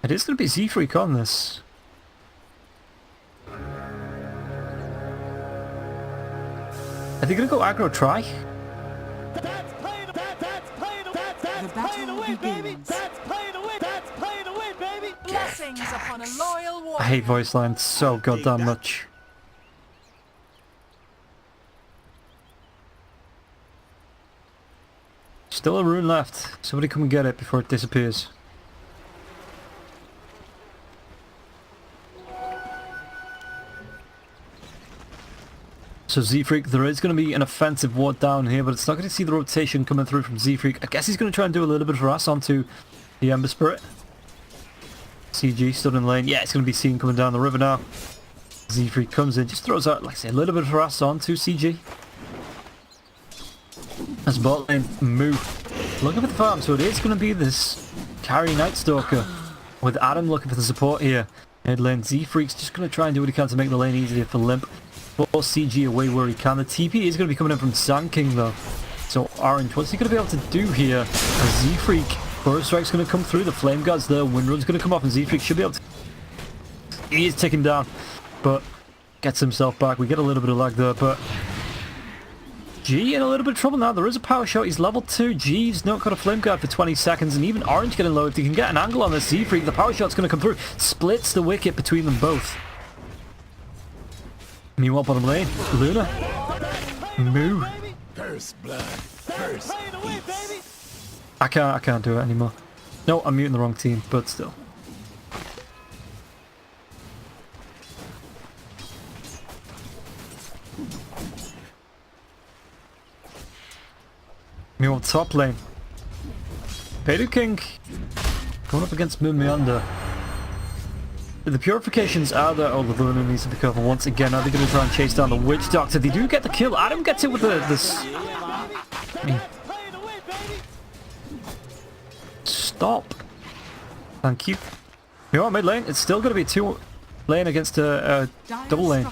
It is going to be Z-Freak on this. Are they going to go aggro try? The battle begins. Blessings upon a loyal warrior. I hate voice lines so goddamn much. Still a rune left. Somebody come and get it before it disappears. So Z-Freak, there is going to be an offensive ward down here, but it's not going to see the rotation coming through from Z-Freak. I guess he's going to try and do a little bit of harass onto the Ember Spirit. CG stood in lane. Yeah, it's going to be seen coming down the river now. Z-Freak comes in, just throws out, like I say, a little bit of harass onto CG. As bot lane, move. Looking for the farm, so it is going to be this carry Night Stalker with Adam looking for the support here. Mid lane, Z-Freak's just going to try and do what he can to make the lane easier for Limp. Force CG away where he can. The TP is going to be coming in from Sand King though. So Orange, what's he going to be able to do here? Z-Freak, Burst Strike's going to come through. The Flame Guard's there. Windrun's going to come off and Z-Freak should be able to... He is taken down, but gets himself back. We get a little bit of lag there, but... G in a little bit of trouble now. There is a power shot. He's level 2. G's not got a Flame Guard for 20 seconds, and even Orange getting low. If he can get an angle on this Z-Freak, the power shot's going to come through. Splits the wicket between them both. Meanwhile, bottom lane, Luna. Moo. First blood. First. I can't do it anymore. No, I'm muting the wrong team, but still. Meanwhile, top lane. Baidu King going up against Moon Meander. The purifications are there. Oh, the Luna needs to be careful once again. Are they going to try and chase down the Witch Doctor? They do get the kill. Adam gets it with this. Stop. Thank you. You know, mid lane. It's still going to be 2 lane against a double lane.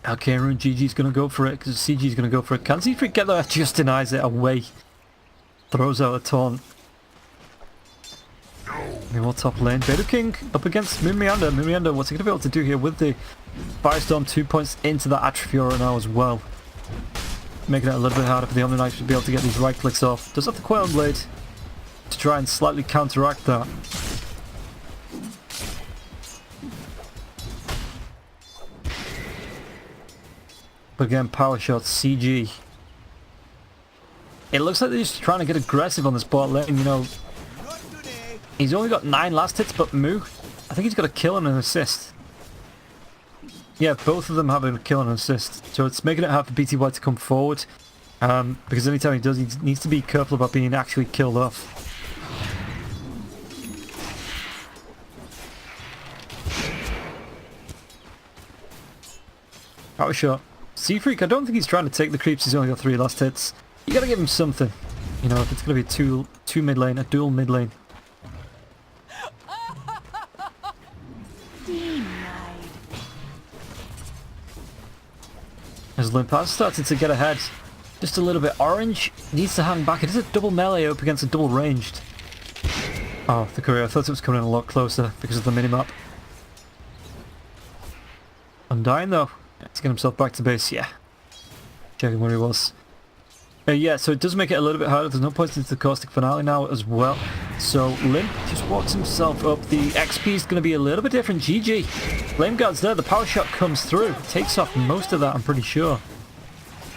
Okay, Rune GG's going to go for it because CG's going to go for it. Can Z-Freak get there? Just denies it away. Throws out a taunt. Meanwhile, top lane, Baidu King up against Moon Meander. Moon Meander, what's he going to be able to do here with the Firestorm? 2 points into that Atrophiora now as well. Making it a little bit harder for the Omni Knights to be able to get these right clicks off. Does have the Quail Blade to try and slightly counteract that. But again, power shots, CG. It looks like they're just trying to get aggressive on this bot lane, you know. He's only got 9 last hits, but Moo, I think he's got a kill and an assist. Yeah, both of them have a kill and an assist. So it's making it hard for BTY to come forward. Because anytime he does, he needs to be careful about being actually killed off. Power shot. Z-Freak, I don't think he's trying to take the creeps. He's only got 3 last hits. You gotta give him something. You know, if it's gonna be two mid lane, a dual mid lane. As Limp has started to get ahead just a little bit. Orange needs to hang back. It is a double melee up against a double ranged. Oh, the courier. I thought it was coming in a lot closer because of the minimap. Undying though. Let's get himself back to base. Yeah. Checking where he was. Yeah, so it does make it a little bit harder. There's no points into the Caustic Finale now as well. So Limp just walks himself up. The XP is going to be a little bit different. GG. Flame Guard's there. The power shot comes through. Takes off most of that, I'm pretty sure.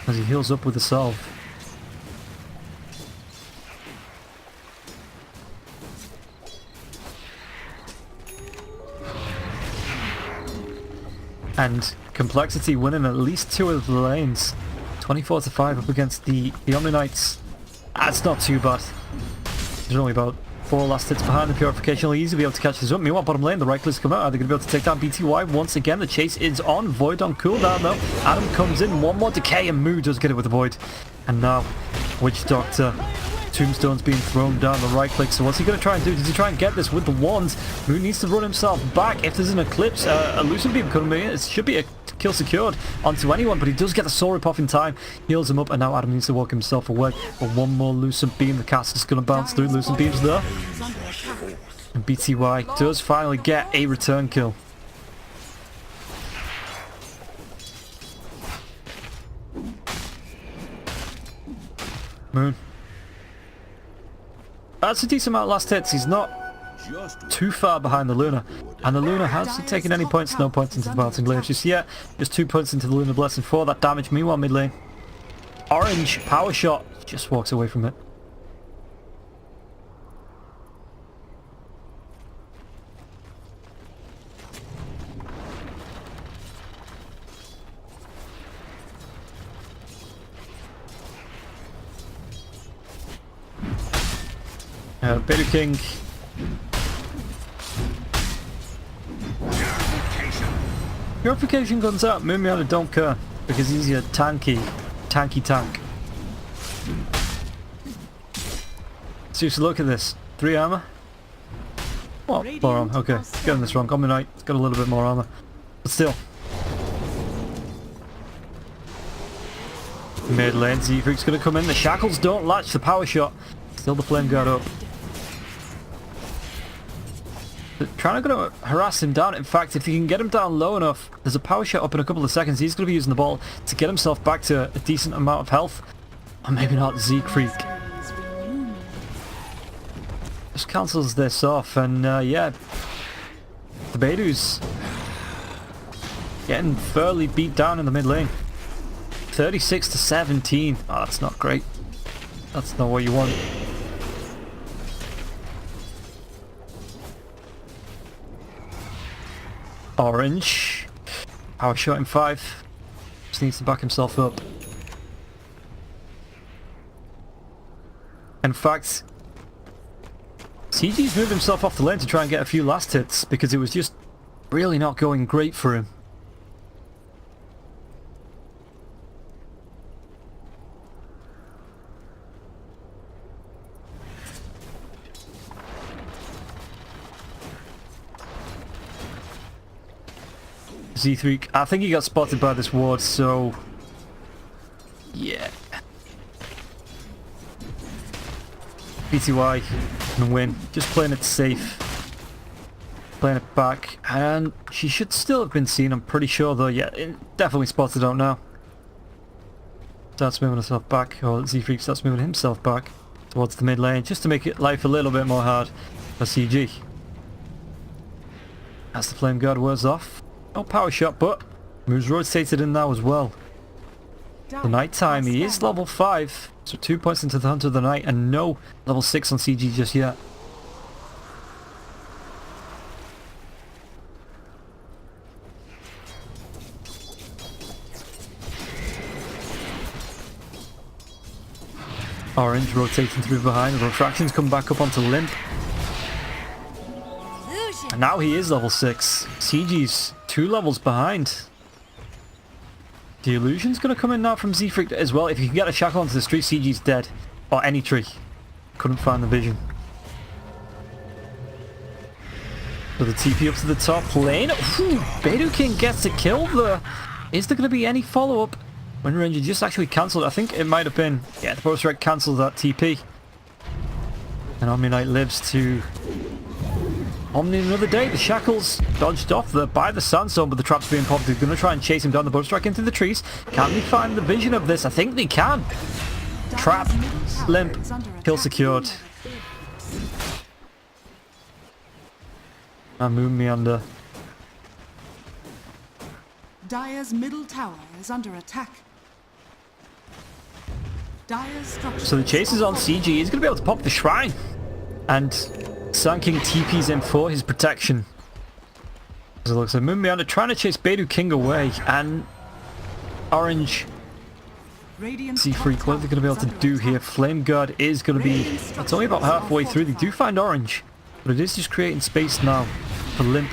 As he heals up with the salve. And compLexity winning at least 2 of the lanes. 24-5 up against the Omni Knights. That's not too bad. There's only about 4 last hits behind the purification. He'll easily be able to catch this up. Meanwhile, bottom lane, the right clicks come out. Are they going to be able to take down BTY once again? The chase is on. Void on cooldown though. Adam comes in. 1 more decay and Moo does get it with the Void. And now, Witch Doctor. Tombstone's being thrown down the right click. So what's he going to try and do? Does he try and get this with the wands? Moo needs to run himself back. If there's an Eclipse, a Lucid Beam coming in, it should be a kill secured onto anyone, but he does get the soul rip off in time. Heals him up, and now Adam needs to walk himself away. But one more Lucent Beam. The cast is going to bounce through. Lucent Beam's there. And BTY does finally get a return kill. Moon. That's a decent amount of last hits. He's not too far behind the Luna. And the Luna hasn't taken any points, no points into the bouncing glaive just yet. Just 2 points into the Luna Blessing for that damage. Meanwhile, mid lane, Orange, power shot, just walks away from it. Baidu King. Purification guns out. Moonmiana don't care because he's your tanky tank. Seriously, look at this. 3 armor. What? 4 armor. Okay, getting this wrong. Omni-Knight, it's got a little bit more armor, but still. Mid lane, Z-Freak's gonna come in. The shackles don't latch the power shot. Still the flame guard up. Trying to harass him down. In fact, if you can get him down low enough, there's a power shot up in a couple of seconds. He's going to be using the ball to get himself back to a decent amount of health. Or maybe not. Z-Freak just cancels this off, and yeah, the Baidu's getting fairly beat down in the mid lane. 36 to 17. Oh, that's not great. That's not what you want. Orange. Power shot in 5. Just needs to back himself up. In fact, CG's moved himself off the lane to try and get a few last hits because it was just really not going great for him. Z3, I think he got spotted by this ward, so yeah. BTY can win, just playing it safe, playing it back, and she should still have been seen, I'm pretty sure though. Yeah, definitely spotted out now. Starts moving herself back, or Z3 starts moving himself back towards the mid lane, just to make it life a little bit more hard for CG. As the flame guard wears off. No power shot, but moves rotated in now as well. The night time, he is level 5, so 2 points into the Hunter of the Night, and no level 6 on CG just yet. Orange rotating through behind, the refractions come back up onto Limp. And now he is level 6. CG's 2 levels behind. The illusion's going to come in now from Z-Freak as well. If you can get a shackle onto this tree, CG's dead. Or any tree. Couldn't find the vision. So the TP up to the top lane. Baidu King gets a kill there. Is there going to be any follow-up? When Ranger just actually cancelled. I think it might have been... Yeah, the Bow Strike cancelled that TP. And Omni-Knight lives to... Omni another day. The shackles dodged off there by the Sandstorm, but the trap's being popped. They're going to try and chase him down. The Bow Strike into the trees. Can they find the vision of this? I think they can. Trap. Limp. Kill secured. And Moon Meander. Dire's middle tower is under attack. So the chase is on CG. He's going to be able to pop the shrine. And Sun King TP's in for his protection. As it looks like Moon Meander trying to chase Baidu King away. And Orange... Z-Freak, what are they going to be able to do here? Flame Guard is going to be... It's only about halfway through. They do find Orange. But it is just creating space now for Limp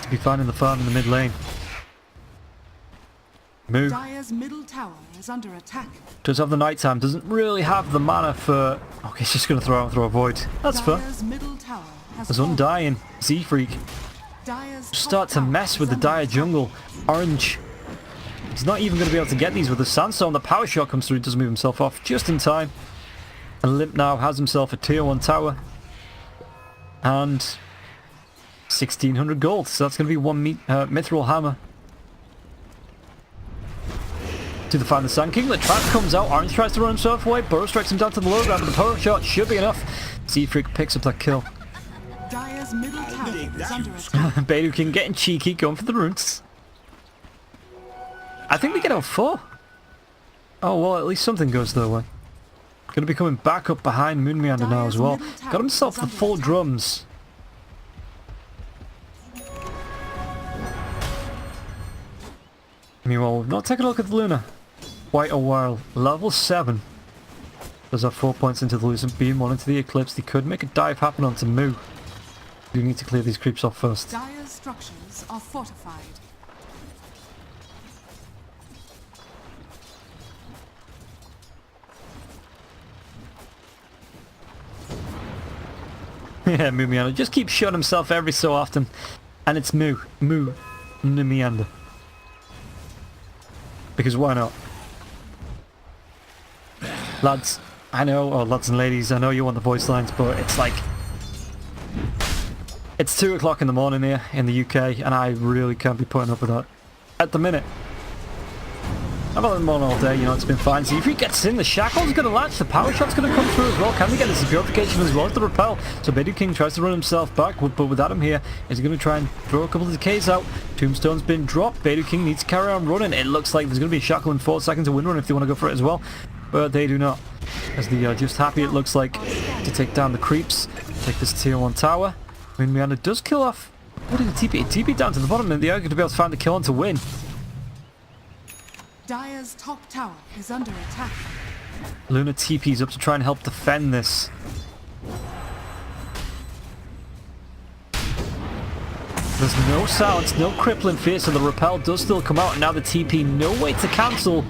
to be finding the farm in the mid lane. Move. Dire's middle tower is under attack. Does have the nighttime, doesn't really have the mana for... Okay, he's just going to throw out and throw a void. That's fair. There's Undying, Z-Freak. Start to mess with the Dire jungle. Orange He's not even going to be able to get these with the Sandstorm. The power shot comes through, does move himself off just in time. And Limp now has himself a tier 1 tower. And 1600 gold. So that's going to be one Mithril Hammer. To the Find the Sand King. The trap comes out. Orange tries to run himself away. Burrow strikes him down to the low ground, but the power shot should be enough. Z-Freak picks up that kill. Dire's middle tower is under attack. Baidu King getting cheeky, going for the runes. I think we get out 4. Oh, well, at least something goes their way. Going to be coming back up behind Moon Meander now as well. Got himself the full drums. Meanwhile, we've not taken a look at the Luna quite a while. Level 7. Does have 4 points into the Lucent Beam, 1 into the Eclipse. They could make a dive happen onto Moo. We need to clear these creeps off first. Dire's structures are fortified. Yeah, Moo Meander just keeps shooting himself every so often. And it's Moo Meander. Because why not? Lads, I know, or lads and ladies, I know you want the voice lines, but it's like... It's 2 o'clock in the morning here in the UK, and I really can't be putting up with that. At the minute. I've had them on all day, you know, it's been fine. So if he gets in, the Shackle's going to latch, the power shot's going to come through as well. Can they get this purification as well as the repel? So Baidu King tries to run himself back, but with Adam here, is going to try and throw a couple of decays out. Tombstone's been dropped. Baidu King needs to carry on running. It looks like there's going to be a Shackle in 4 seconds, a wind run if they want to go for it as well. But they do not. As they are just happy, it looks like, to take down the creeps. Take this tier 1 tower. Moon Meander does kill off. What did he TP? He TP down to the bottom, and they are going to be able to find the kill on to win. Dire's top tower is under attack. Luna TP's up to try and help defend this. There's no silence, no crippling fear, so the repel does still come out, and now the TP, no way to cancel.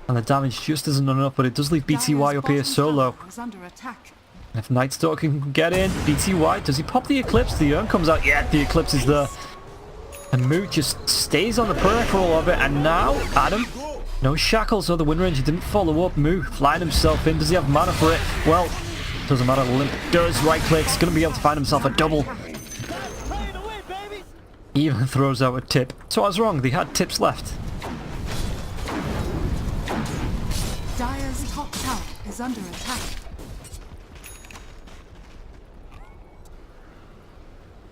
And the damage just isn't enough, but it does leave BTY up here solo. Is under attack. And if Night Stalker can get in, BTY, does he pop the Eclipse? The urn comes out, yeah, the Eclipse is there. And Moo just stays on the peripheral of it, and now Adam, no shackles, so the Wind Ranger didn't follow up. Moo flying himself in. Does he have mana for it? Well, doesn't matter. Limp does right click. He's going to be able to find himself a double. He even throws out a tip. So I was wrong, they had tips left. Dire's top tower is under attack.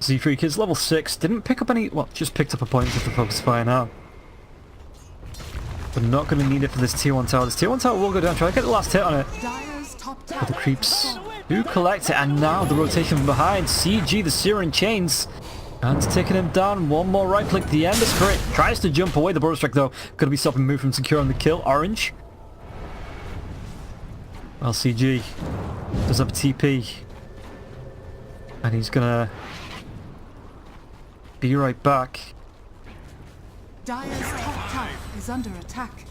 Z-Freak is level 6, didn't pick up any, well, just picked up a point with the focus fire now. But not going to need it for this tier 1 tower. This tier 1 tower will go down, try to get the last hit on it. Dire's top tower. But the creeps do collect it, and now the rotation from behind. CG, the Searing Chains, and taking him down. One more right click, the Ember Spirit tries to jump away. The Burrow Strike, though, going to be stopping Moo from securing the kill. Orange. Well, CG does have a TP. And he's going to be right back. Dire's top tower is under attack.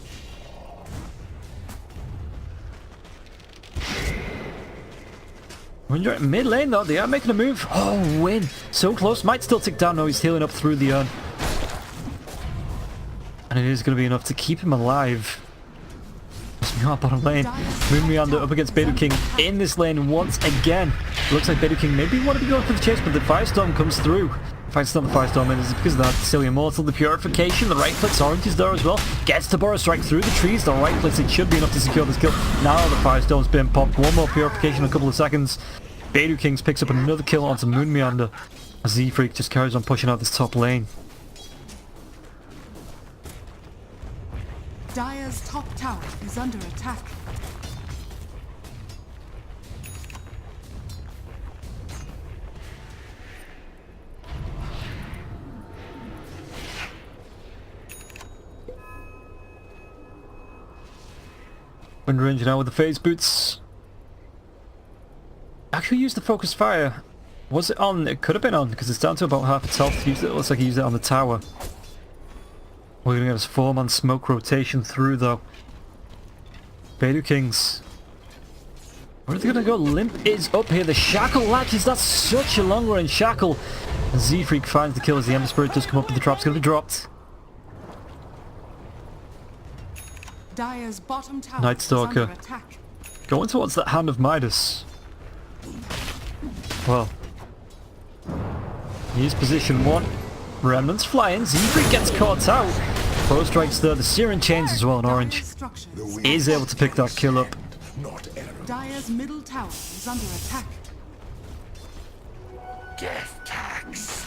When you're at mid lane though, they are making a move. Oh, win. So close. Might still tick down. No, he's healing up through the urn. And it is going to be enough to keep him alive. Bottom lane. Moon Meander up against Baidu King in this lane once again. Looks like Baidu King maybe want to be going for the chase, but the Firestorm comes through. It's not the Firestorm, and it's because of that silly Immortal, the Purification, the right clicks, Orange is there as well. Gets the Burrow Strike through the trees, the right clicks, it should be enough to secure this kill. Now the Firestorm's been popped, one more Purification in a couple of seconds. Baidu Kings picks up another kill onto Moon Meander. As Z-Freak just carries on pushing out this top lane. Dire's top tower is under attack. Wind Ranger now with the phase boots. Actually used the focus fire. Was it on? It could have been on because it's down to about half its health. It looks like he used it on the tower. We're going to get his 4-man smoke rotation through though. Baidu Kings. Where are they going to go? Limp is up here. The Shackle latches. That's such a long range Shackle. And Z-Freak finds the kill as the Ember Spirit does come up, but the trap's going to be dropped. Dire's bottom tower Night is Stalker. under attack. Going towards that Hand of Midas. Well. Here's position 1. Remnants flying. Z3 gets caught out. Pro strikes there. The Searing Chains as well in orange. Dire's structures. Is able to pick that kill up. Not error. Dire's middle tower is under attack. Death tax.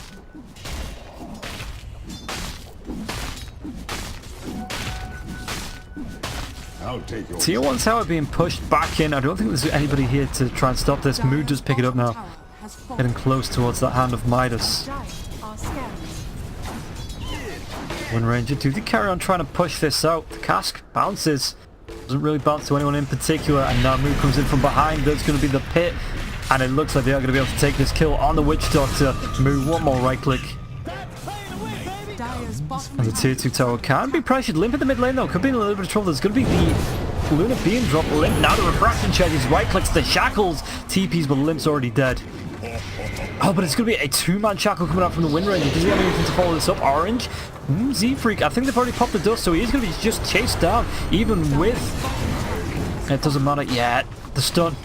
I'll take your Tier 1 tower being pushed back in. I don't think there's anybody here to try and stop this. Mood does pick it up now. Getting close towards that Hand of Midas. Wind Ranger, do they carry on trying to push this out? The cask bounces. Doesn't really bounce to anyone in particular. And now Mood comes in from behind. There's going to be the pit. And it looks like they are going to be able to take this kill on the Witch Doctor. Mood, one more right click. And the tier 2 tower can be pressured. Limp in the mid lane though. Could be in a little bit of trouble. There's going to be the Lunar Beam drop. Limp now the refraction check. His right clicks the shackles. TPs, but Limp's already dead. Oh, but it's going to be a 2-man shackle coming out from the Wind Ranger. Does he have anything to follow this up? Orange. Z-Freak. I think they've already popped the dust, so he is going to be just chased down. Even with... It doesn't matter yet. The stun.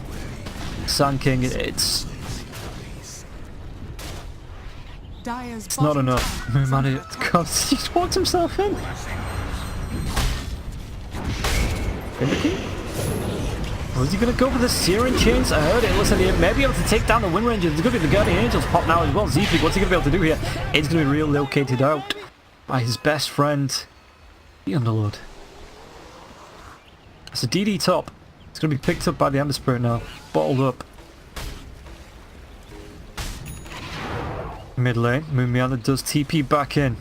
Sand King, it's not enough. Moon comes, he's walked himself in. Or is he going to go for the Searing Chains? I heard it. Looks like he may be able to take down the Wind Ranger. There's going to be the Guardian Angels pop now as well. Z-Freak, what's he going to be able to do here? It's going to be relocated out by his best friend, the Underlord. It's a DD top. It's going to be picked up by the Ember Spirit now. Bottled up. Mid lane. Moon Meander does TP back in.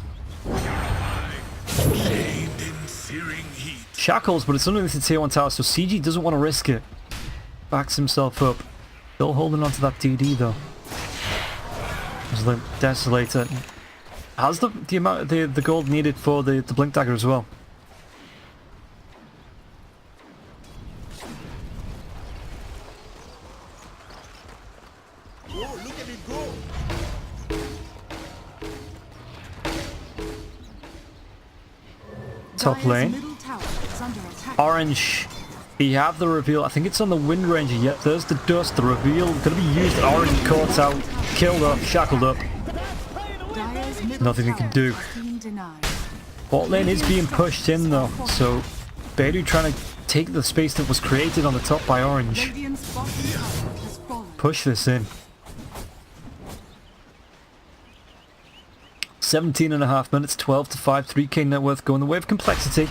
Shackles, but it's underneath the tier 1 tower, so CG doesn't want to risk it. Backs himself up. Still holding on to that DD though. There's the Desolator. Has the amount of the gold needed for the Blink Dagger as well. Top lane. Orange. You have the reveal. I think it's on the Wind Ranger. Yep, there's the dust. The reveal going to be used. Orange caught out. Killed up. Shackled up. Nothing he can do. Bot lane is being pushed in though. So Baidu trying to take the space that was created on the top by Orange. Push this in. 17.5 minutes, 12 to 5, 3k net worth going the way of complexity.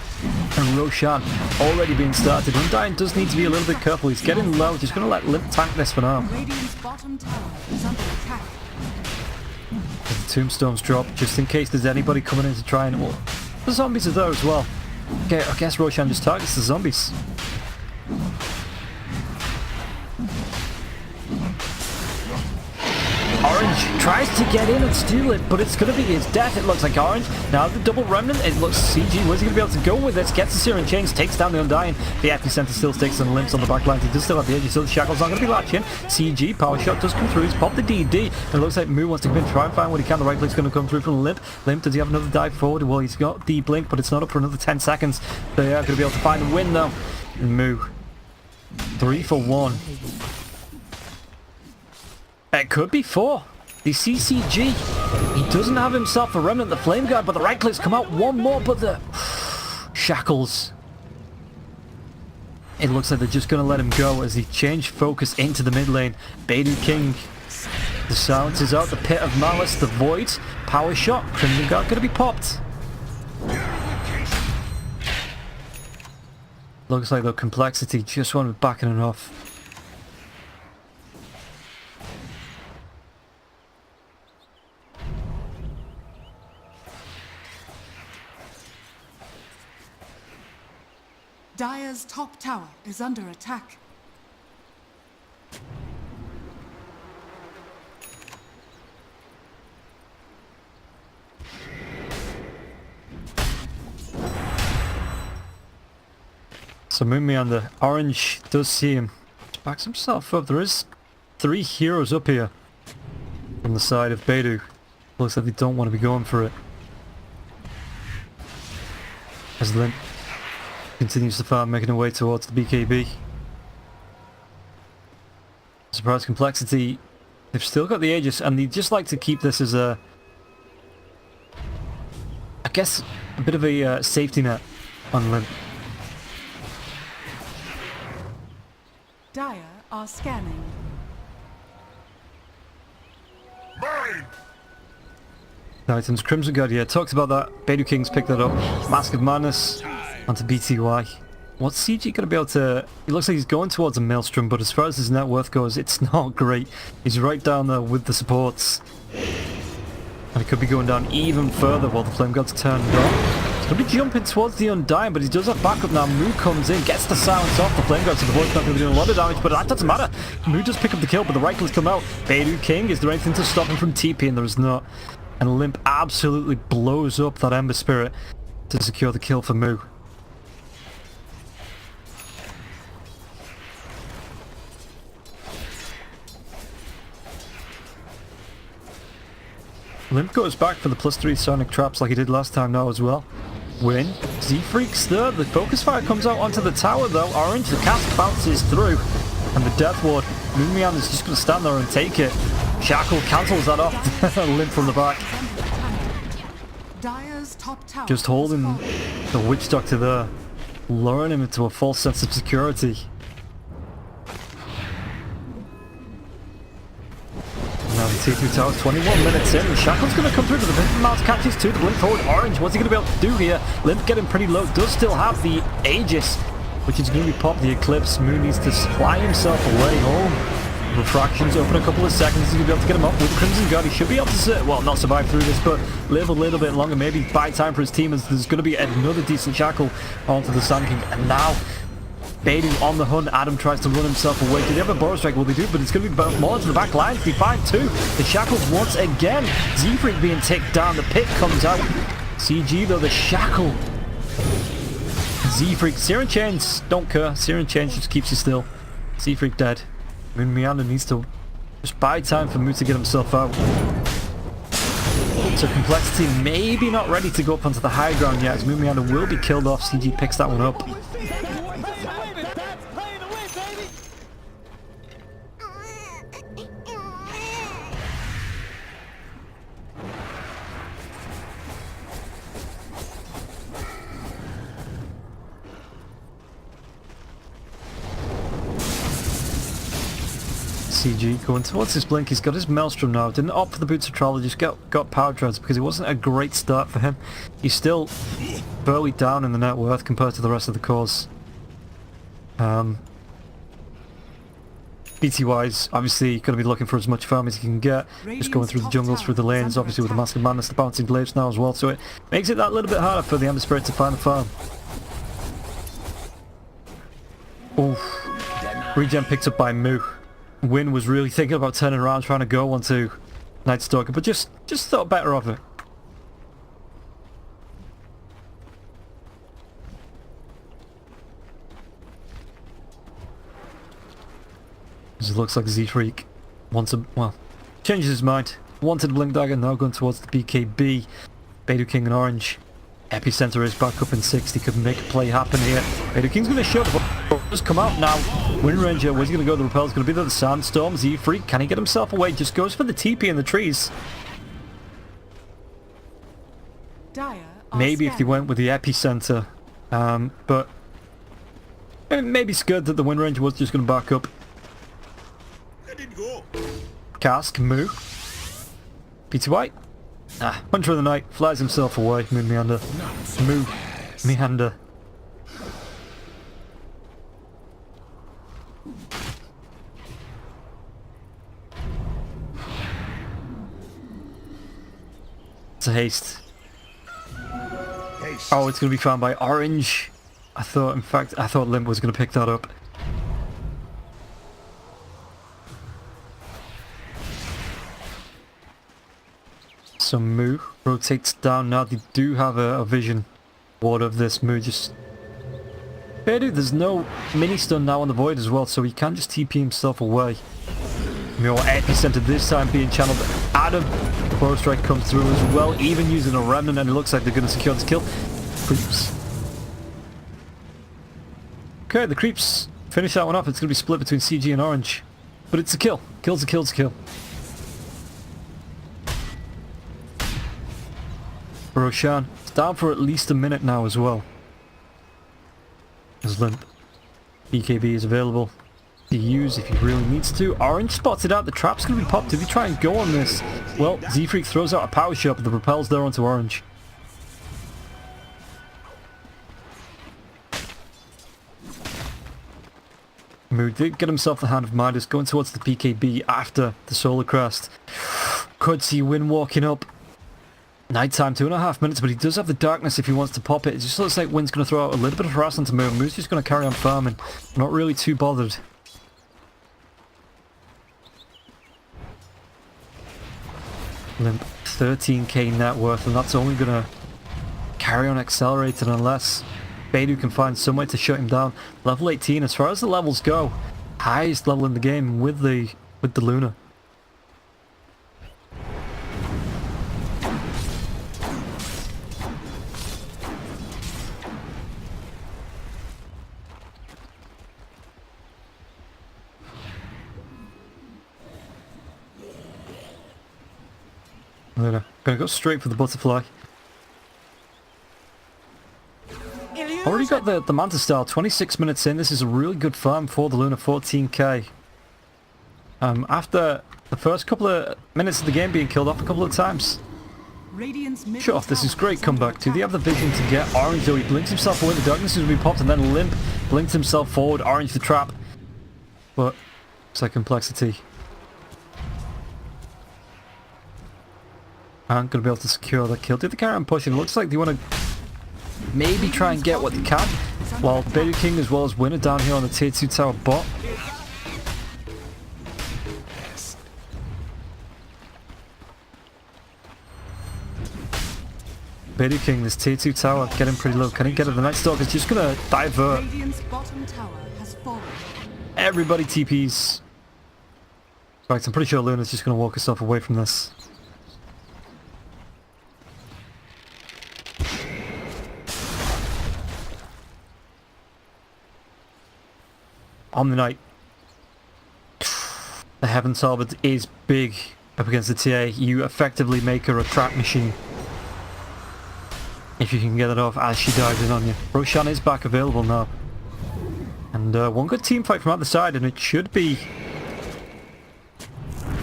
And Roshan already being started. Undyne does need to be a little bit careful. He's getting low. Just going to let Limp tank this for now. The tombstones drop just in case there's anybody coming in to try and... Well, the zombies are there as well. Okay, I guess Roshan just targets the zombies. Orange tries to get in and steal it, but it's going to be his death, it looks like. Orange, now the double remnant, it looks CG, where's he going to be able to go with this? Gets the Searing Chains, takes down the Undying. The epicenter still sticks and Limps on the back line. He does still have the edge, so the Shackle's not going to be latching. CG, power shot does come through, he's popped the DD, and it looks like Moo wants to come in, try and find what he can. The right click's going to come through from Limp. Limp, does he have another dive forward? Well, he's got the blink, but it's not up for another 10 seconds. They are going to be able to find a win though. Moo. 3 for 1. It could be 4. The CCG, he doesn't have himself a remnant, the flame guard, but the right clicks come out one more, but the shackles. It looks like they're just going to let him go as he changed focus into the mid lane. Baidu King, the silence is out, the pit of malice, the void, power shot, Crimson Guard going to be popped. Looks like the complexity just wanted backing it off. Dire's top tower is under attack. So Moon Meander, Orange does see him. Backs himself up. There is 3 heroes up here on the side of Baidu. Looks like they don't want to be going for it. As Limp Continues to farm, making her way towards the BKB. Surprise complexity. They've still got the Aegis, and they just like to keep this as a, I guess, a bit of a safety net on Limp. Dire are scanning. Titans, Crimson Guard, yeah, talked about that. Baidu King's picked that up. Mask of Madness onto BTY. What's CG going to be able to... It looks like he's going towards a Maelstrom, but as far as his net worth goes, it's not great. He's right down there with the supports. And it could be going down even further while the Flame God's turned on. He's going to be jumping towards the Undying, but he does have backup now. Mu comes in, gets the silence off the Flame God, so the boy's not going to be doing a lot of damage, but that doesn't matter. Mu does pick up the kill, but the right clicks come out. Baidu King, is there anything to stop him from TPing? There is not. And Limp absolutely blows up that Ember Spirit to secure the kill for Mu. Limp goes back for the +3 Sonic Traps like he did last time now as well. Win. Z-Freak's there. The Focus Fire comes out onto the tower though. Orange, the cast bounces through. And the Death Ward, Moonmian is just going to stand there and take it. Shackle cancels that off. Limp from the back. Dire's top tower Just holding the Witch Doctor there. Luring him into a false sense of security. Now the T3 tower's 21 minutes in, and Shackle's going to come through to the Vincent Mouse, catches two to Blink forward. Orange, what's he going to be able to do here? Limp getting pretty low, does still have the Aegis, which is going to be popped the Eclipse. Moon needs to fly himself away home. Refractions open a couple of seconds, he's going to be able to get him up with the Crimson Guard. He should be able to, well, not survive through this, but live a little bit longer, maybe buy time for his team, as there's going to be another decent Shackle onto the Sand King. And now Baidu on the hunt. Adam tries to run himself away. Do they have a Boros Strike? Well, they do, but it's going to be more to the back lines. They find two. The Shackles once again. Z-Freak being ticked down. The pit comes out. CG though, the Shackle. Z-Freak. Searing Chains don't care. Searing Chains just keeps you still. Z-Freak dead. Moon Meander needs to just buy time for Mu to get himself out. So complexity maybe not ready to go up onto the high ground yet, as Moon Meander will be killed off. CG picks that one up. CG going towards his Blink. He's got his Maelstrom now. Didn't opt for the Boots of Travel, just got Power Treads because it wasn't a great start for him. He's still fairly down in the net worth compared to the rest of the cores. BT-wise, obviously going to be looking for as much farm as he can get. Just going through the jungles, through the lanes, obviously with the Mask of Madness, the Bouncing Glaives now as well, so it makes it that little bit harder for the Ember Spirit to find a farm. Oof. Regen picked up by Mu. Win was really thinking about turning around, trying to go onto Night Stalker, but just thought better of it. It looks like Z-Freak wants a, well, changes his mind. Wanted a Blink Dagger, now going towards the BKB. Baidu King and Orange. Epicenter is back up in 60, could make a play happen here. Baidu King's going to show the just come out now. Wind Ranger, where's he going to go? The Repel's going to be there. The Sandstorm. Z-Freak, can he get himself away? Just goes for the TP in the trees. Maybe if he went with the Epicenter. But maybe it's good that the Wind Ranger was just going to back up. Cask, Mu. PTY. Hunter of the Night flies himself away. Moon Meander. Mu. Meander. It's a haste. Oh, it's going to be found by Orange. I thought Limp was going to pick that up. So Mu rotates down now. They do have a vision ward of this. Mu just... Baidu, there's no mini-stun now on the Void as well, so he can just TP himself away. More Epicenter this time being channeled. Adam, the Bow Strike comes through as well, even using a Remnant, and it looks like they're going to secure this kill. Oops. Okay, the creeps finish that one off. It's going to be split between CG and Orange. But it's a kill. Kill's a kill, it's a kill. Roshan, it's down for at least a minute now as well. As Limp. BKB is available to use if he really needs to. Orange spots it out. The trap's going to be popped. Did he try and go on this? Well, Z-Freak throws out a power shot, but the propels there onto Orange. Mood did get himself the Hand of Midas, going towards the PKB after the Solar Crest. Could see Win walking up. Nighttime, 2.5 minutes, but he does have the darkness if he wants to pop it. It just looks like Win's going to throw out a little bit of harassment to Moon. Moon's just going to carry on farming. Not really too bothered. Limp, 13k net worth, and that's only going to carry on accelerating unless Baidu can find some way to shut him down. Level 18, as far as the levels go, highest level in the game with the Luna. Luna, gonna go straight for the butterfly. Already got the Manta style, 26 minutes in. This is a really good farm for the Luna, 14k. After the first couple of minutes of the game being killed off a couple of times. Sure, this is great comeback too. They have the vision to get Orange though. He blinks himself away, the darkness is going to be popped, and then Limp blinks himself forward. Orange the trap. But, it's like complexity. Aren't going to be able to secure that kill. Did they carry on pushing? It looks like they want to maybe try and get what they can. While Baidu King as well as Winner down here on the tier 2 tower bot. Baidu King, this tier 2 tower, getting pretty low. Can he get it? The Night Stalker's just going to divert. Everybody TPs. In fact, I'm pretty sure Luna's just going to walk herself away from this. On the night, the Heaven's Halberd is big up against the TA. You effectively make her a trap machine. If you can get it off as she dives in on you. Roshan is back available now. And one good team fight from either side, and it should be...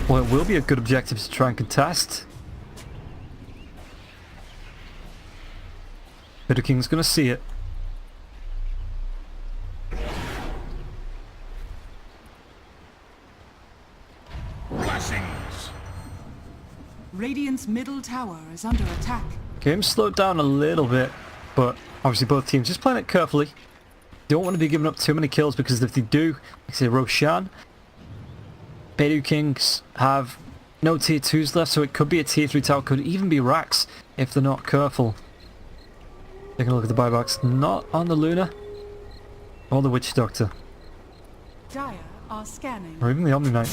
well, it will be a good objective to try and contest. Baidu King's going to see it. Radiant's middle tower is under attack. Game slowed down a little bit, but obviously both teams just playing it carefully. Don't want to be giving up too many kills, because if they do, like say Roshan, Baidu Kings have no tier 2s left, so it could be a tier 3 tower, could even be Rax if they're not careful. Taking a look at the buybacks, not on the Luna or the Witch Doctor. Dire are scanning. Or even the Omni Knight.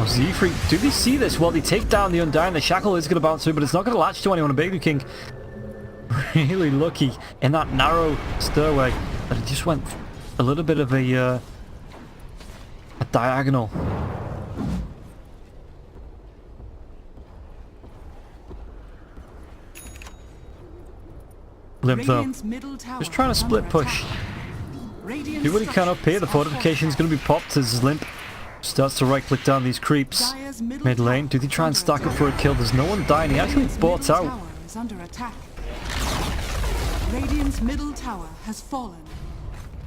Oh, Z-Freak, do they see this? Well, they take down the Undying. The Shackle is going to bounce through, but it's not going to latch to anyone. Baidu King really lucky in that narrow stairway that it just went a little bit of a diagonal. Limp though, just trying to split push. Do what he can up here. The fortification is going to be popped as Limp starts to right click down these creeps. Mid lane, do they try and stack up for a kill? There's no one dying. He actually bought out. Radiant's middle tower has fallen.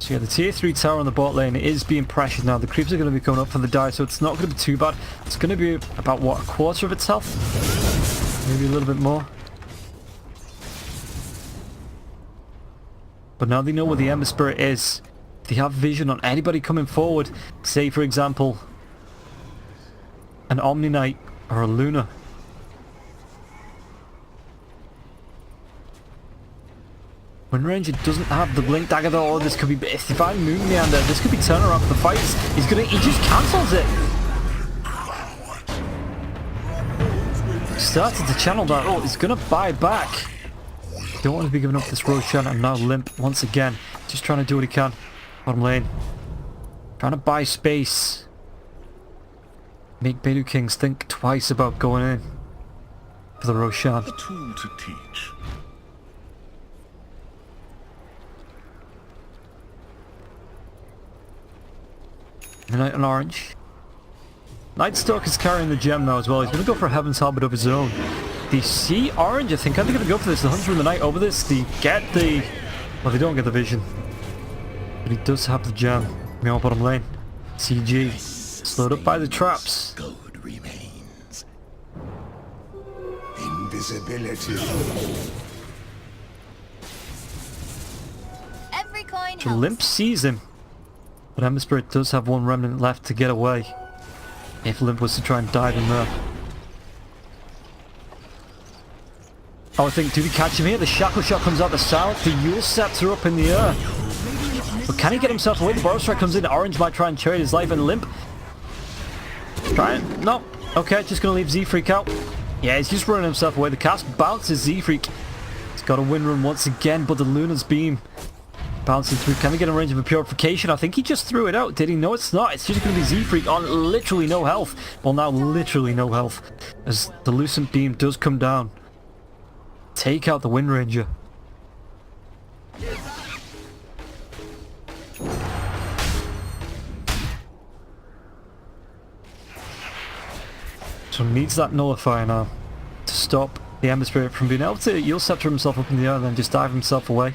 So yeah, the tier 3 tower on the bot lane is being pressured now. The creeps are going to be coming up for the die, so it's not going to be too bad. It's going to be about, what, a quarter of its health? Maybe a little bit more. But now they know where the Ember Spirit is. They have vision on anybody coming forward. Say, for example, an Omni Knight or a Luna. Wind Ranger doesn't have the Blink Dagger though. Oh, this could be... if they find Moon Meander, this could be turnaround for the fights. He just cancels it. Started to channel that. Oh, he's gonna buy back. Don't want to be giving up this Roshan, and now Limp once again. Just trying to do what he can. Bottom lane. Trying to buy space. Make Baidu Kings think twice about going in for the Roshan. A tool to teach. The Knight on orange. Nightstalker's carrying the gem now as well. He's going to go for a Heaven's Harbinger of his own. They see orange, I think. Are they going to go for this? The Hunter and the Knight over this. They get the... Well, they don't get the vision. But he does have the gem. Meow bottom lane. CG. Slowed up by the traps. Code remains. Invisibility. Every coin So helps. Limp sees him. But Ember Spirit does have one remnant left to get away. If Limp was to try and dive in there. Oh, I think, do we catch him here? The Shackle Shot comes out the silence. The Yule Scepter up in the air. But can he get himself away? The Borrow Strike comes in. Orange might try and trade his life, and Limp... Trying? No. Okay, just going to leave Z-Freak out. Yeah, he's just running himself away. The cast bounces Z-Freak. He's got a win run once again, but the Luna's Beam bouncing through. Can he get a range of a Purification? I think he just threw it out. Did he? No, it's not. It's just going to be Z-Freak on literally no health. Well, now literally no health. As the Lucent Beam does come down. Take out the Wind Ranger. So needs that Nullifier now to stop the Ember Spirit from being able to Yule Scepter himself up in the air and then just dive himself away.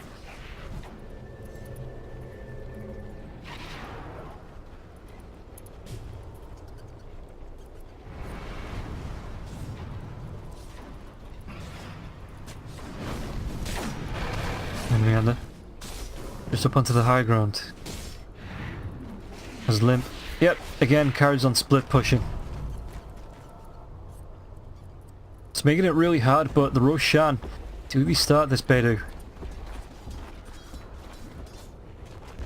And Meander. Just up onto the high ground. As Limp. Yep, again carries on split pushing. It's making it really hard, but the Roshan, do we start this Baidu?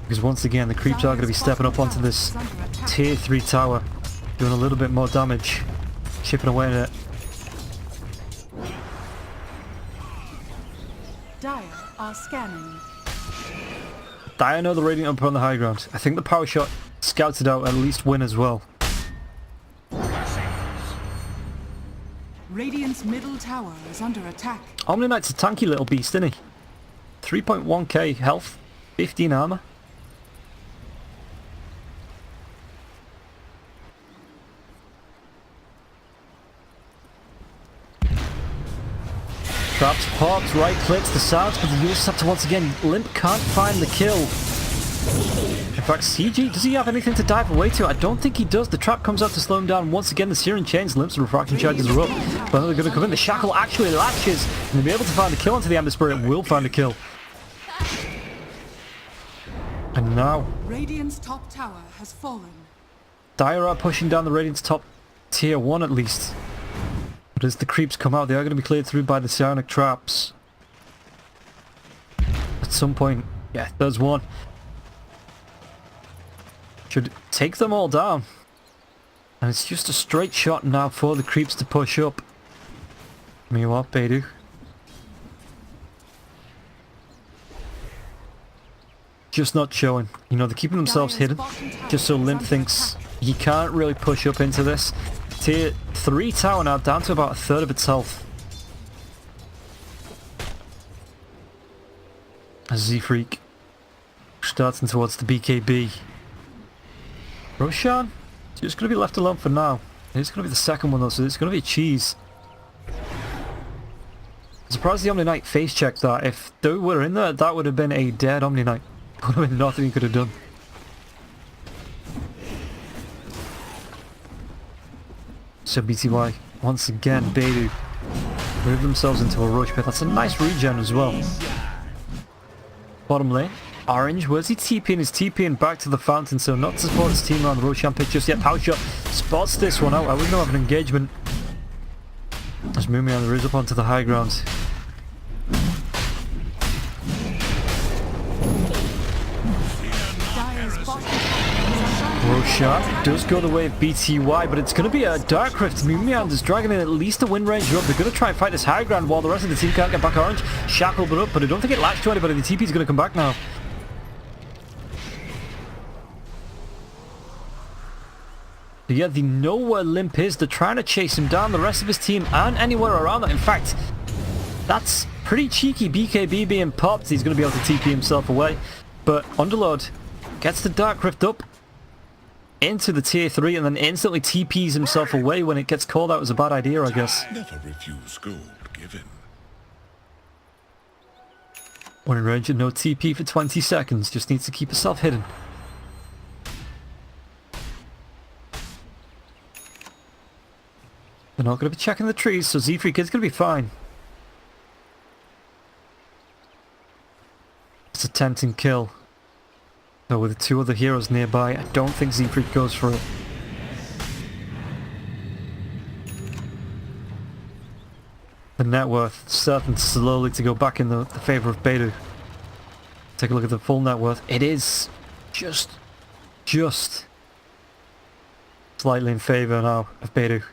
Because once again, the creeps are going to be stepping up onto this tier 3 tower, doing a little bit more damage, chipping away at it. Dire are scanning. I know the Radiant up on the high ground. I think the Power Shot scouts it out, at least win as well. Radiant's middle tower is under attack. Omni Knight's a tanky little beast, isn't he? 3.1k health, 15 armor. Traps, pops, right clicks, the sounds, but the Yule Scepter once again. Limp can't find the kill. In fact, CG, does he have anything to dive away to? I don't think he does. The trap comes out to slow him down. Once again, the Searing Chains, Limp's refraction charges are up. But they're going to come in. The Shackle actually latches. And they'll be able to find the kill onto the Ember Spirit. Will find a kill. And now, Radiant's top tower has fallen. Dire are pushing down the Radiant's top tier 1 at least. But as the creeps come out, they are going to be cleared through by the Psionic traps. At some point, yeah, there's one. Should take them all down. And it's just a straight shot now for the creeps to push up. Meanwhile, Baidu. Just not showing. You know, they're keeping themselves hidden. Just so Limp thinks he can't really push up into this. Tier 3 tower now down to about a third of its health. As Z-Freak starting towards the BKB. Roshan, just going to be left alone for now. It's going to be the second one though, so it's going to be a cheese. I'm surprised the Omni Knight face checked that. If they were in there, that would have been a dead Omni Knight. Would have been nothing he could have done. So BTY, once again, Baidu move themselves into a rush pit. That's a nice regen as well. Bottom lane. Orange, where's he TPing? He's TPing back to the fountain, so not to support his team around the Roshan pit just yet. Power Shot spots this one out. I wouldn't have an engagement. As Mumian is up onto the high ground. Dire's bottom tower Roshan does go the way of BTY, but it's going to be a Dark Rift. Mumian is dragging in at least a Wind Ranger up. They're going to try and fight this high ground while the rest of the team can't get back. Orange shackled but up, but I don't think it latched to anybody. The TP is going to come back now. But yeah, they know where Limp is. They're trying to chase him down. The rest of his team aren't anywhere around that. In fact, that's pretty cheeky. BKB being popped. He's going to be able to TP himself away. But Underlord gets the Dark Rift up into the tier 3 and then instantly TPs himself away when it gets called out as a bad idea, I guess. Never refuse gold given. When in range and no TP for 20 seconds. Just needs to keep herself hidden. They're not going to be checking the trees, so Z-Freak is going to be fine. It's a tempting kill. So with the 2 other heroes nearby, I don't think Z-Freak goes for it. The net worth starting slowly to go back in the favour of Baidu. Take a look at the full net worth. It is just slightly in favour now of Baidu.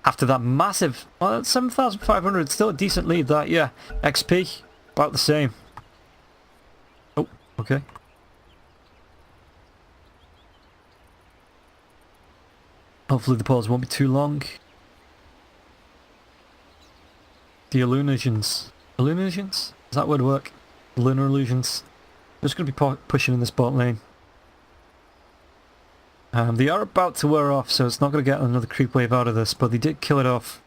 After that massive, well, that's 7,500, still a decent lead that, yeah. XP, about the same. Oh, okay. Hopefully the pause won't be too long. The illusions. Illusions? Does that word work? Lunar illusions. Just going to be pushing in this bot lane. They are about to wear off, so it's not going to get another creep wave out of this, but they did kill it off.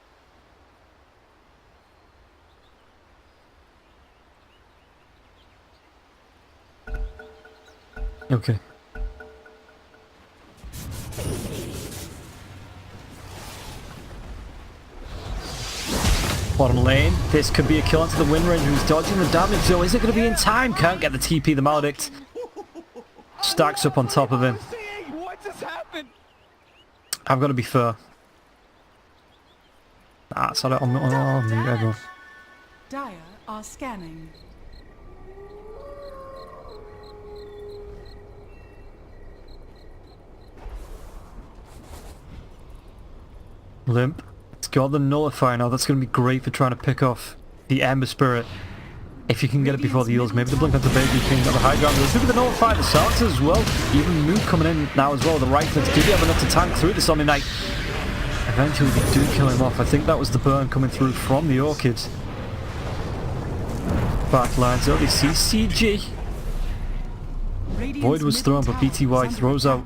Okay. Bottom lane, this could be a kill into the Wind Ranger who's dodging the damage though. Is it going to be in time? Can't get the TP, the Maledict stacks up on top of him. I've got to be fair. Ah, sorry, on me, everyone. Dire are scanning. Limp. It's got the Nullifier now. That's going to be great for trying to pick off the Ember Spirit. If you can get it before the heals, maybe the blink onto Baidu King got the high ground. There's going to be the Nullifier, the Silencer as well. Even Mood coming in now as well. The Riflets, did he have enough to tank through the Omni Knight? Eventually they do kill him off. I think that was the burn coming through from the Orchid. Backlines, oh, they see CG. Void was thrown, but BTY throws out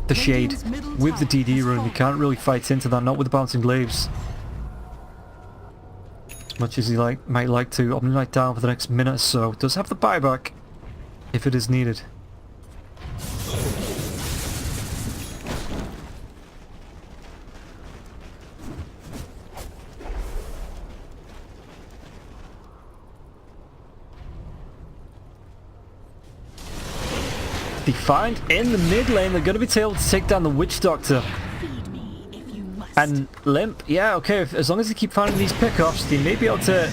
the Shade with the DD rune. You can't really fight into that, not with the Bouncing Glaives. As much as he might like to. Omni Knight down for the next minute or so. Does have the buyback if it is needed. They find in the mid lane, they're going to be able to take down the Witch Doctor. And Limp, yeah, okay, as long as they keep finding these pickoffs, they may be able to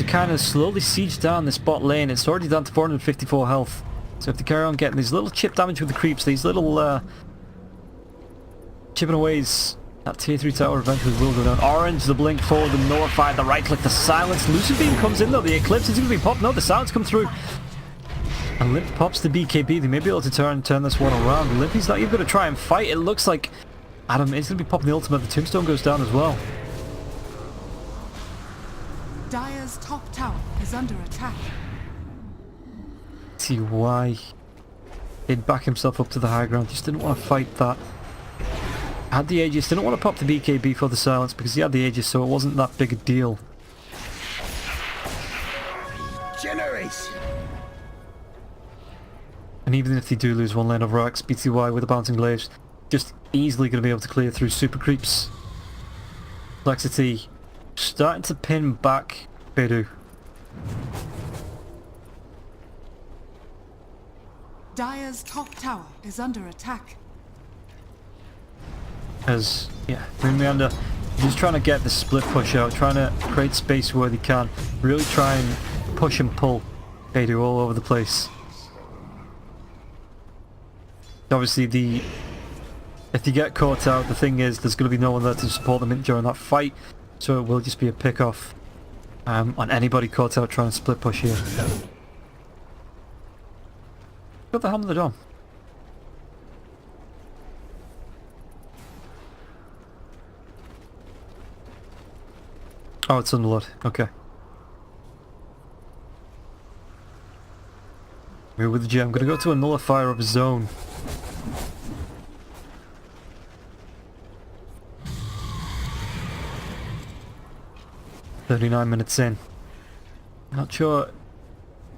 kind of slowly siege down this bot lane. It's already down to 454 health. So if they carry on getting these little chip damage with the creeps, these little chipping aways, that tier 3 tower eventually will go down. Orange, the blink forward, the Nullify, the right click, the silence. Lucid Beam comes in though, the Eclipse is going to be popped. No, the silence come through. And Limp pops the BKB. They may be able to turn this one around. Limpy's not even going to try and fight. It looks like Adam is going to be popping the ultimate. The Tombstone goes down as well. Dire's top tower is under attack. See why he'd back himself up to the high ground. Just didn't want to fight that. Had the Aegis. Didn't want to pop the BKB for the silence because he had the Aegis, so it wasn't that big a deal. Generation. And even if they do lose one lane over X, BTY with the Bouncing Glaives, just easily going to be able to clear through super creeps. Complexity starting to pin back Baidu. Dire's top tower is under attack. As, yeah, Moon Meander just trying to get the split push out, trying to create space where they can, really try and push and pull Baidu all over the place. Obviously, if you get caught out, the thing is there's going to be no one there to support them during that fight, so it will just be a pick-off on anybody caught out trying to split push here. Got the Helm of the Dom. Oh, it's unload. Okay. Move with the gem. I'm gonna go to a nullifier of zone. $39 in. Not sure.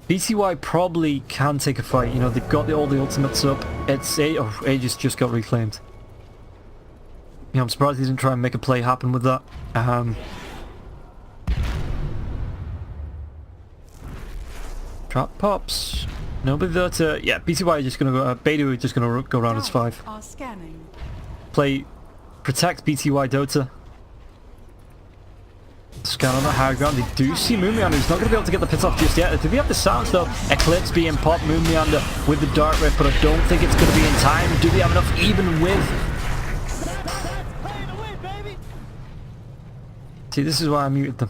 BTY probably can take a fight. You know, they've got all the ultimates up. It's Aegis just got reclaimed. You know, I'm surprised he didn't try and make a play happen with that. Trap pops. Nobody there to... Yeah, BTY is just going to go... Baidu is just going to go around as 5. Are scanning. Play... Protect BTY Dota. Scan on the high ground. They do see Moonmeander. He's not going to be able to get the pit off just yet. Do they have the sounds though? Eclipse being popped. Moonmeander with the Dark Rift, but I don't think it's going to be in time. Do they have enough even with... See, this is why I muted them.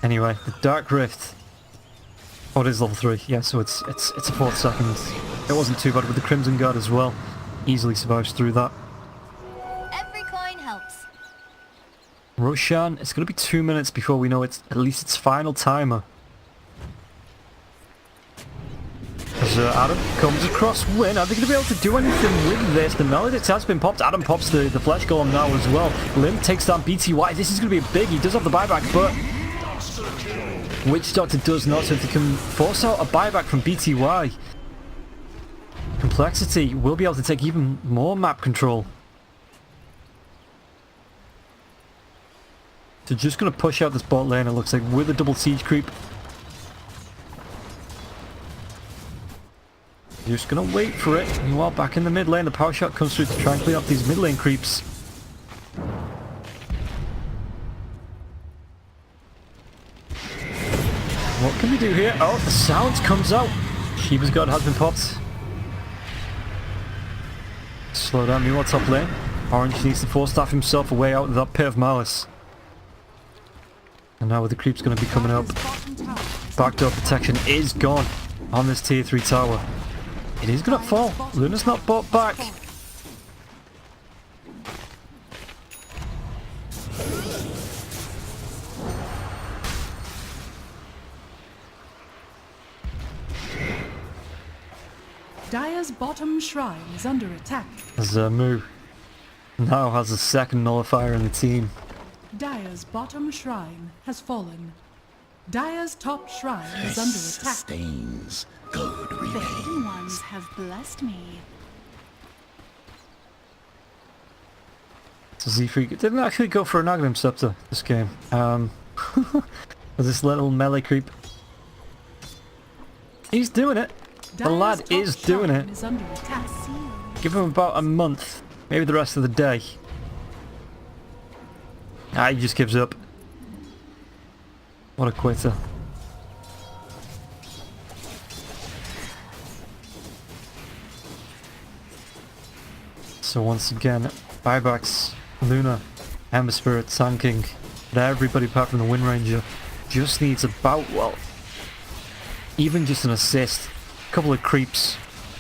Anyway, the Dark Rift. Oh, it is level 3. Yeah, so it's a 4th second. It wasn't too bad with the Crimson Guard as well. Easily survives through that. Every coin helps. Roshan, it's going to be 2 minutes before we know it's at least its final timer. As Adam comes across win, are they going to be able to do anything with this? The Melodix has been popped. Adam pops the Flesh Golem now as well. Limp takes down BTY. This is going to be a big. He does have the buyback, but Witch Doctor does not. So if they can force out a buyback from BTY, compLexity will be able to take even more map control. So just going to push out this bot lane, it looks like, with a double siege creep. Just gonna wait for it. Meanwhile, back in the mid lane, the power shot comes through to try and clean up these mid lane creeps. What can we do here? Oh, the sound comes out. Shiva's God has been popped. Slow down, meanwhile, top lane. Orange needs to force staff himself away out of that pit of malice. And now with the creeps going to be coming up, backdoor protection is gone on this tier 3 tower. It is going to fall. Luna's not bought back. Dire's bottom shrine is under attack. Zamu now has a second nullifier in the team. Dire's bottom shrine has fallen. Dire's top shrine is under attack. Sustains. Good remains. The hidden ones have blessed me. So Z-Freak didn't actually go for an Aghanim Scepter this game. This little melee creep. He's doing it. The lad is doing it. Is under attack. Give him about a month, maybe the rest of the day. Ah, he just gives up. What a quitter. So once again, buybacks, Luna, Ember Spirit, Sand King, but everybody apart from the Wind Ranger just needs about, well, even just an assist, a couple of creeps,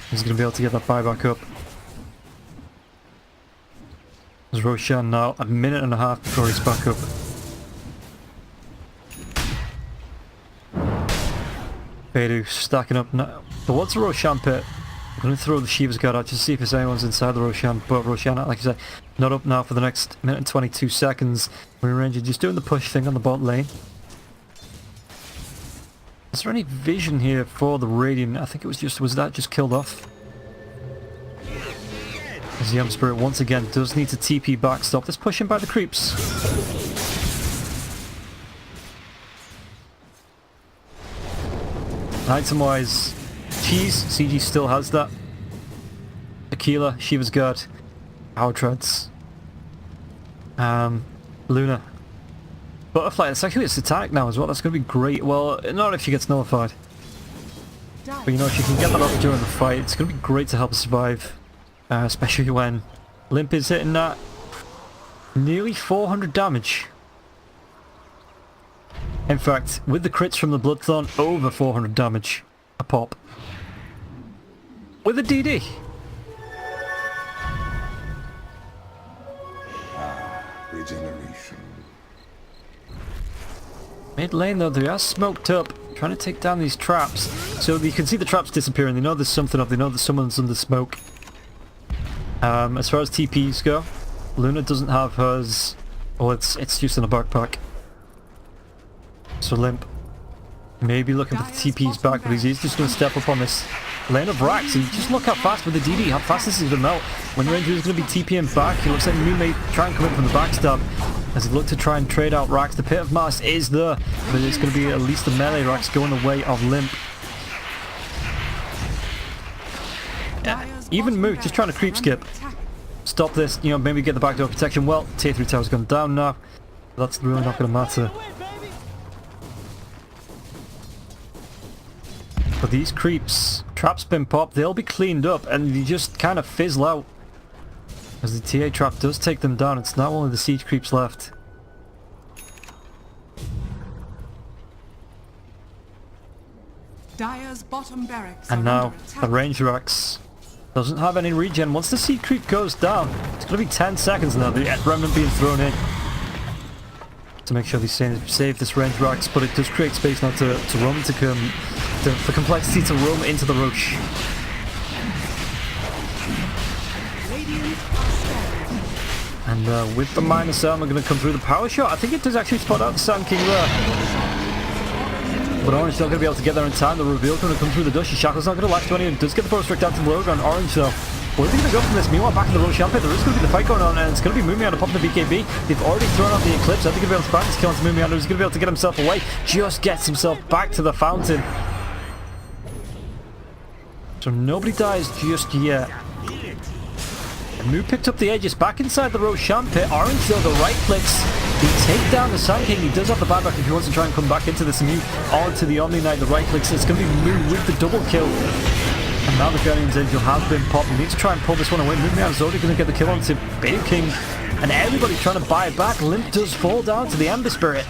he's going to be able to get that buyback up. There's Roshan now, a minute and a half before he's back up. Baidu stacking up now towards the Roshan pit. I'm going to throw the Shiva's Guard out just to see if there's anyone's inside the Roshan, but Roshan, like I said, not up now for the next minute and 22 seconds. Wind Ranger just doing the push thing on the bot lane. Is there any vision here for the Radiant? I think it was that just killed off? As the Ember Spirit once again does need to TP back, stop this pushing by the creeps. Item wise, Cheese, CG still has that. Aquila, Shiva's Guard, Power Treads. Luna. Butterfly, it's actually a Satanic now as well, that's going to be great. Well, not if she gets nullified. But you know, if she can get that off during the fight, it's going to be great to help her survive. Especially when Limp is hitting that nearly 400 damage. In fact, with the crits from the Bloodthorn, over 400 damage a pop. With a DD. generation. Mid lane though, they are smoked up, trying to take down these traps. So you can see the traps disappearing. They know there's something up. They know that someone's under smoke. As far as TPs go, Luna doesn't have hers. Oh, it's just in a backpack. So Limp maybe looking for the TPs back, but he's just going to step up on this lane of Rax. And just look how fast with the DD, how fast this is going to melt. When Ranger is going to be TPing back, it looks like Moo may try and come in from the backstab as he look to try and trade out Rax. The Pit of Malice is there, but it's going to be at least the melee Rax going the way of Limp. Even Moo just trying to creep skip. Stop this, you know, maybe get the backdoor protection. Well, tier 3 tower's gone down now. That's really not going to matter. But these creeps, traps been popped, they'll be cleaned up and they just kind of fizzle out. As the TA trap does take them down, it's now only the siege creeps left. Dire's bottom barracks And are now under attack. the range Rax doesn't have any regen. Once the siege creep goes down, it's going to be 10 seconds now. The remnant being thrown in to make sure they save this range Rax, but it does create space now to roam to come. For complexity to roam into the Roche. And with the minus armor going to come through the power shot, I think it does actually spot out the Sand King there. But Orange not going to be able to get there in time. The reveal going to come through the Dushy. Shackle's not going to latch to anyone. Does get the bow strike down to the logo on Orange though. Where are they going to go from this? Meanwhile, back in the Roche Pit, there is going to be the fight going on, and it's going to be Moomiana popping the BKB. They've already thrown out the Eclipse. Are they going to be able to find this kill onto Moomiana? He's going to be able to get himself away. Just gets himself back to the fountain. So nobody dies just yet. Moo picked up the Aegis back inside the Roshan pit. Orange though, the right clicks. He take down the Sand King. He does have the buyback if he wants to try and come back into this and move onto the Omni Knight. The right clicks. It's going to be Moo with the double kill. And now the Guardian's Angel has been popped. He needs to try and pull this one away. Moomiana's already going to get the kill onto Baidu King. And everybody's trying to buy it back. Limp does fall down to the Ember Spirit.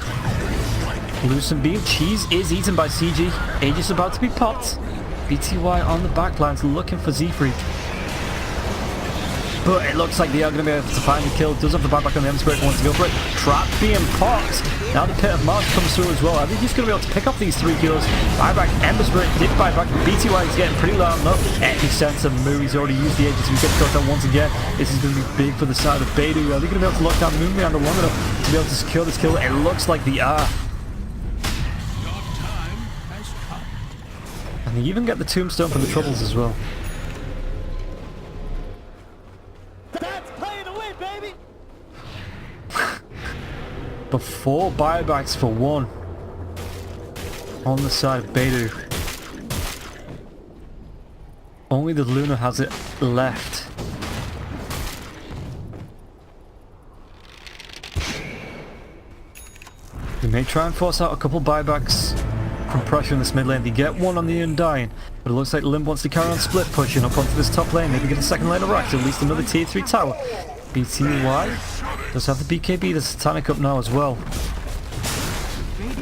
Lucent Beam. Cheese is eaten by CG. Aegis about to be popped. BTY on the backlines looking for Z-Freak. But it looks like they are going to be able to find the kill. Does have the buyback on the Ember Spirit, wants to go for it. Trap being popped. Now the Pit of Mars comes through as well. I think he's going to be able to pick up these 3 kills. Buyback, Ember Spirit did buyback. BTY is getting pretty low enough. Epicenter Moo, he's already used the Aegis. We get caught down once again. This is going to be big for the side of Baidu. Are they going to be able to lock down Moomiana long enough to be able to secure this kill? It looks like they are. And they even get the tombstone for the troubles as well. That's playing away, baby. But 4 buybacks for 1 on the side of Baidu. Only the Luna has it left. They may try and force out a couple buybacks from pressure in this mid lane. They get one on the Undying, but it looks like Limb wants to carry on split pushing up onto this top lane, maybe get a second lane of Rax, at least another tier 3 tower. BTY does have the BKB, the Satanic up now as well.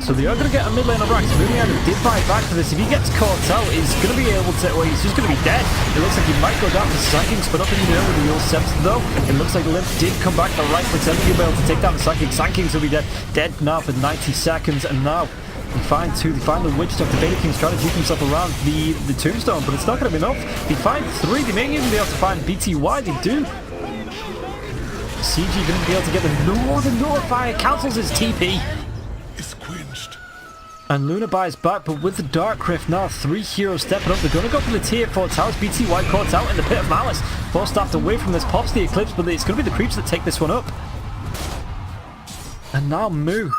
So they are going to get a mid lane of Rax. Moomiana did buy back for this. If he gets caught out, he's going to be able to, well, he's just going to be dead. It looks like he might go down to Sanking, split up in the air with the Yule Scepter though. It looks like Limp did come back, the right foot, he'll be able to take down the Sanking. Sanking's will be dead now for 90 seconds, and now they find 2, they find the Witch Doctor. Baidu King's trying to juke himself around the tombstone, but it's not going to be enough. They find 3, they may even be able to find BTY, they do. CG going to be able to get the Nullifier, cancels his TP. Is quenched. And Luna buys back, but with the Dark Rift now, 3 heroes stepping up. They're going to go for the tier 4 towers. BTY caught out in the Pit of Malice. Forced staffed away from this, pops the Eclipse, but it's going to be the creeps that take this one up. And now Moo.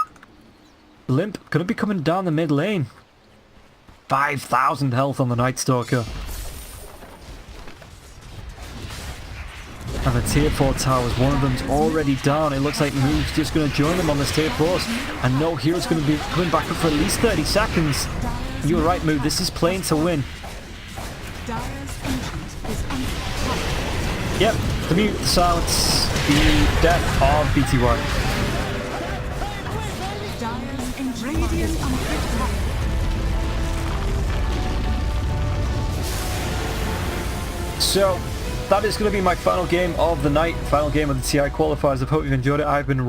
Limp going to be coming down the mid lane. 5,000 health on the Night Stalker. And the tier 4 towers, one of them's already down. It looks like Moo's just going to join them on this tier 4s. And no hero's going to be coming back up for at least 30 seconds. You were right, Moo. This is playing to win. Yep, the mute, the silence, the death of BTY. So, that is going to be my final game of the night, final game of the TI qualifiers. I hope you've enjoyed it. I've been